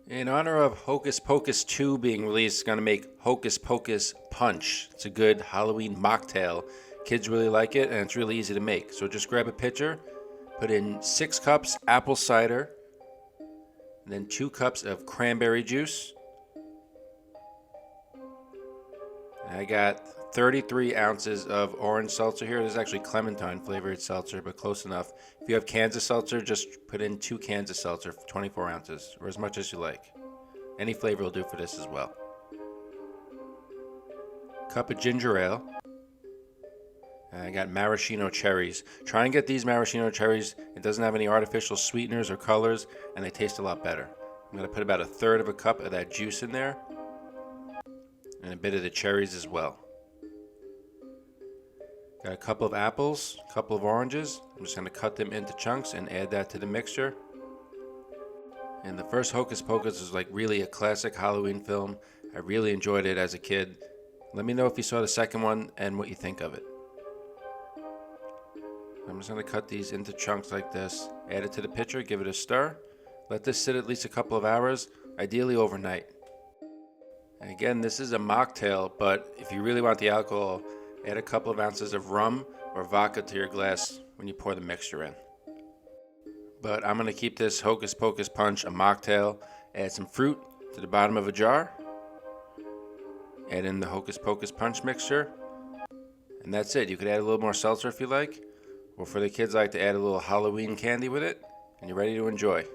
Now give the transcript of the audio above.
In honor of Hocus Pocus 2 being released, going to make Hocus Pocus Punch. It's a good Halloween mocktail. Kids really like it, and it's really easy to make. So just grab a pitcher, put in 6 cups apple cider, and then 2 cups of cranberry juice. And I got 33 ounces of orange seltzer here. This is actually clementine flavored seltzer, but close enough. If you have cans of seltzer, just put in 2 cans of seltzer for 24 ounces, or as much as you like. Any flavor will do for this as well. Cup of ginger ale. And I got maraschino cherries. Try and get these maraschino cherries. It doesn't have any artificial sweeteners or colors, and they taste a lot better. I'm going to put about a third of a cup of that juice in there, and a bit of the cherries as well. Got a couple of apples, a couple of oranges. I'm just going to cut them into chunks and add that to the mixture. And the first Hocus Pocus is like really a classic Halloween film. I really enjoyed it as a kid. Let me know if you saw the second one and what you think of it. I'm just going to cut these into chunks like this. Add it to the pitcher, give it a stir. Let this sit at least a couple of hours, ideally overnight. And again, this is a mocktail, but if you really want the alcohol, add a couple of ounces of rum or vodka to your glass when you pour the mixture in. But I'm going to keep this Hocus Pocus Punch a mocktail. Add some fruit to the bottom of a jar. Add in the Hocus Pocus Punch mixture. And that's it. You could add a little more seltzer if you like. Or for the kids, I like to add a little Halloween candy with it. And you're ready to enjoy.